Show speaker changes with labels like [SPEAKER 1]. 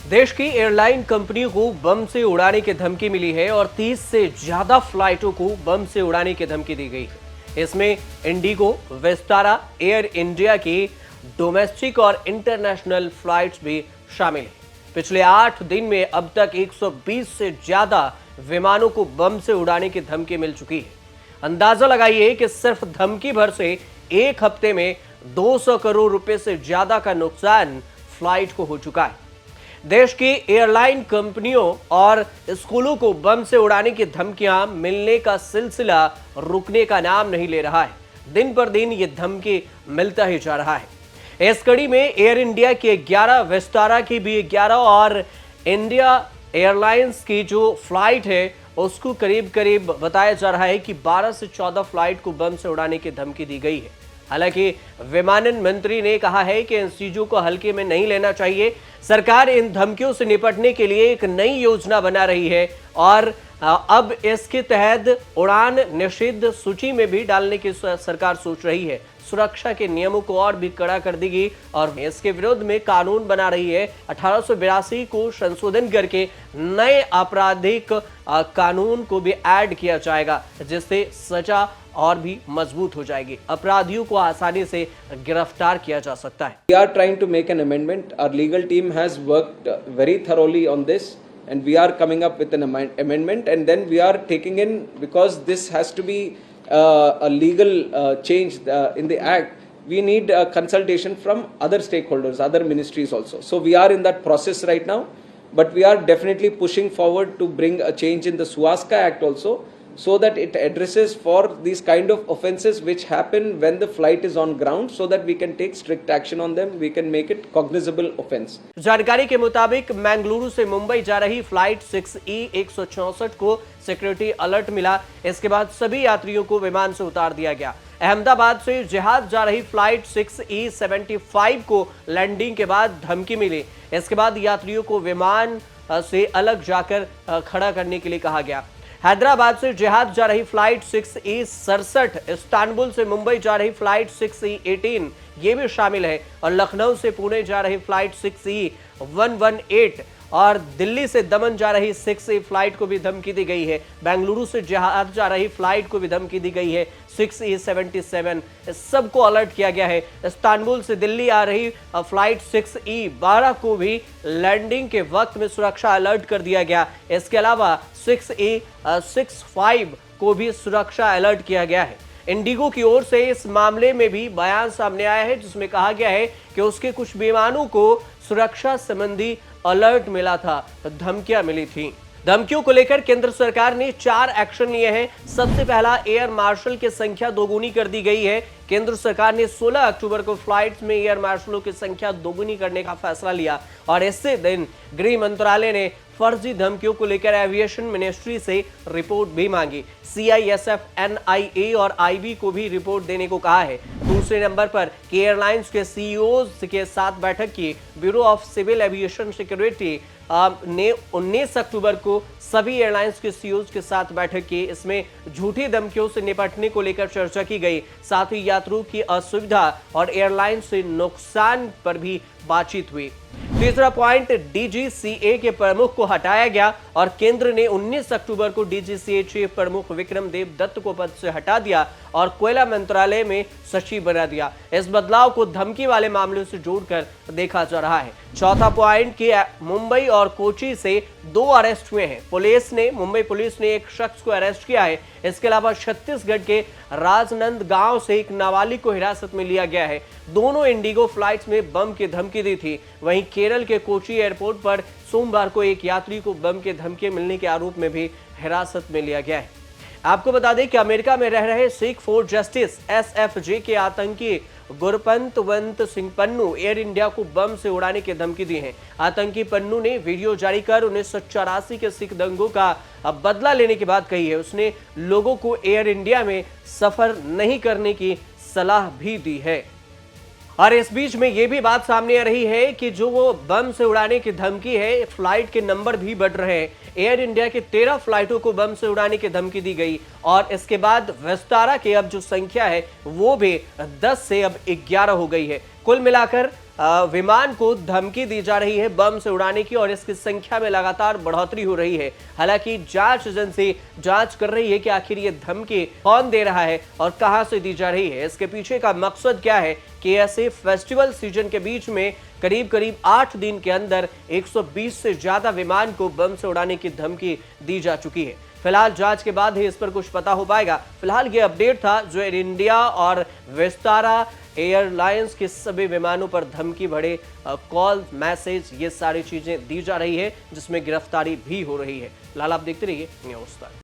[SPEAKER 1] देश की airline company को बम से उड़ाने की धमकी मिली है और 30 से ज्यादा फ्लाइटों को बम से उड़ाने की धमकी दी गई है। इसमें इंडिगो, विस्तारा, एयर इंडिया की डोमेस्टिक और इंटरनेशनल फ्लाइट्स भी शामिल हैं। पिछले 8 दिन में अब तक 120 से ज्यादा विमानों को बम से उड़ाने की धमकी मिल चुकी है। अंदाजा लगाइए कि सिर्फ धमकी भर से एक हफ्ते में 200 करोड़ रुपए से ज्यादा का नुकसान फ्लाइट को हो चुका है। देश की एयरलाइन कंपनियों और स्कूलों को बम से उड़ाने की धमकियां मिलने का सिलसिला रुकने का नाम नहीं ले रहा है। दिन पर दिन ये धमकी मिलता ही जा रहा है। इस कड़ी में एयर इंडिया की 11, विस्तारा की भी 11 और इंडिया एयरलाइंस की जो फ्लाइट है उसको करीब करीब बताया जा रहा है कि 12 से 14 फ्लाइट को बम से उड़ाने की धमकी दी गई है। हालांकि विमानन मंत्री ने कहा है कि इन चीजों को हल्के में नहीं लेना चाहिए। सरकार इन धमकियों से निपटने के लिए एक नई योजना बना रही है और अब इसके तहत उड़ान निषिद्ध सूची में भी डालने की सरकार सोच रही है। सुरक्षा के नियमों को और भी कड़ा कर देगी और इसके विरोध में कानून बना रही है। 1882 को संशोधन करके नए आपराधिक कानून को भी ऐड किया जाएगा, जिससे सजा और भी मजबूत हो जाएगी। अपराधियों को आसानी से गिरफ्तार किया जा सकता है।
[SPEAKER 2] We are trying to make an amendment. Our legal team has worked very thoroughly on this, and we are coming up with an amendment, and then we are taking in, because this has to be a legal change in the act. We need consultation from other stakeholders, other ministries also. So we are in that process right now, but we are definitely pushing forward to bring a change in the Suwaska Act also, so that it addresses for these kind of offences which happen when the flight is on ground, so that we can take strict action on them. We can make it cognizable offence.
[SPEAKER 1] जानकारी के मुताबिक बेंगलुरु से मुंबई जा रही flight 6E 164 को security alert मिला। इसके बाद सभी यात्रियों को विमान से उतार दिया गया। अहमदाबाद से जिहाद जा रही फ्लाइट 6E 75 को लैंडिंग के बाद धमकी मिली। इसके बाद यात्रियों को विमान से अलग जाकर खड़ा करने के लिए कहा गया। हैदराबाद से जिहाद जा रही फ्लाइट 6E 67, इस्तांबुल से मुंबई जा रही फ्लाइट 6E 18 ये भी शामिल है और लखनऊ से पुणे जा रही फ्लाइट 6E 118 और दिल्ली से दमन जा रही 6E फ्लाइट को भी धमकी दी गई है। बेंगलुरु से जिहाद जा रही फ्लाइट को भी धमकी दी गई है 6E 77। इस सबको अलर्ट किया गया है। इस्तांबुल से दिल्ली आ रही फ्लाइट 6E 12 को भी लैंडिंग के वक्त में सुरक्षा अलर्ट कर दिया गया। इसके अलावा 6E 65 को भी सुरक्षा अलर्ट किया गया है। इंडिगो की ओर से इस मामले में भी बयान सामने आया है, जिसमें कहा गया है कि उसके कुछ विमानों को सुरक्षा संबंधी अलर्ट मिला था, धमकियां मिली थीं। धमकियों को लेकर केंद्र सरकार ने 4 एक्शन लिए हैं। सबसे पहला, एयर मार्शल की संख्या दोगुनी कर दी गई है। केंद्र सरकार ने 16 अक्टूबर को फ्लाइट्स में एयर मार्शलों की संख्या दोगुनी करने का फैसला लिया और इसी दिन गृह मंत्रालय ने फर्जी धमकियों को लेकर एविएशन मिनिस्ट्री से रिपोर्ट भी मांगी। CISF, NIA और IB को भी रिपोर्ट देने को कहा है। दूसरे नंबर पर एयरलाइंस के CEOs के साथ बैठक की। Bureau of Civil Aviation Security ने 19 अक्टूबर को सभी एयरलाइंस के CEOs के साथ बैठक की। इसमें झूठी धमकियों से निपटने को लेकर चर्चा की गई। साथ ही यात्रियों की असुविधा और एयरलाइन से नुकसान पर भी बातचीत हुई। तीसरा पॉइंट, DGCA के प्रमुख को हटाया गया और केंद्र ने 19 अक्टूबर को DGCA चीफ प्रमुख विक्रम देव दत्त को पद से हटा दिया और कोयला मंत्रालय में सचिव बना दिया। इस बदलाव को धमकी वाले मामलों से जोड़कर देखा जा रहा है। चौथा पॉइंट कि मुंबई और कोची से 2 अरेस्ट हुए हैं। मुंबई पुलिस ने एक शख्स को अरेस्ट किया है। इसके अलावा छत्तीसगढ़ के राजनंद गांव से एक नाबालिग को हिरासत में लिया गया है। दोनों इंडिगो फ्लाइट्स में बम की धमकी दी थी। वहीं केरल के कोची एयरपोर्ट पर सोमवार को एक यात्री को बम के धमकी मिलने के आरोप में भी हिरासत में लिया गया है। आपको बता दें कि अमेरिका में रह रहे सिख फॉर जस्टिस SFJ के आतंकी गुरपंतवंत सिंह पन्नू एयर इंडिया को बम से उड़ाने की धमकी दी है। आतंकी पन्नू ने वीडियो जारी कर 1984 के सिख दंगों का बदला लेने की बात कही है। उसने लोगों को एयर इंडिया में सफर नहीं करने की सलाह भी दी है। और इस बीच में यह भी बात सामने आ रही है कि जो वो बम से उड़ाने की धमकी है, फ्लाइट के नंबर भी बढ़ रहे हैं। एयर इंडिया के 13 फ्लाइटों को बम से उड़ाने की धमकी दी गई और इसके बाद विस्तारा की अब जो संख्या है वो भी 10 से अब 11 हो गई है। कुल मिलाकर विमान को धमकी दी जा रही है बम से उड़ाने की और इसकी संख्या में लगातार बढ़ोतरी हो रही है। हालांकि जांच एजेंसी जांच कर रही है कि आखिर ये धमकी कौन दे रहा है और कहां से दी जा रही है। इसके पीछे का मकसद क्या है कि ऐसे फेस्टिवल सीजन के बीच में करीब 8 दिन के अंदर 120 से ज्यादा विमान को बम से उड़ाने की धमकी दी जा चुकी है। फिलहाल जांच के बाद ही इस पर कुछ पता हो पाएगा। फिलहाल ये अपडेट था जो एयर इंडिया और विस्तारा एयरलाइंस के सभी विमानों पर धमकी भरे कॉल, मैसेज, ये सारी चीजें दी जा रही है, जिसमें गिरफ्तारी भी हो रही है। फिलहाल आप देखते रहिए न्यूज़ तक।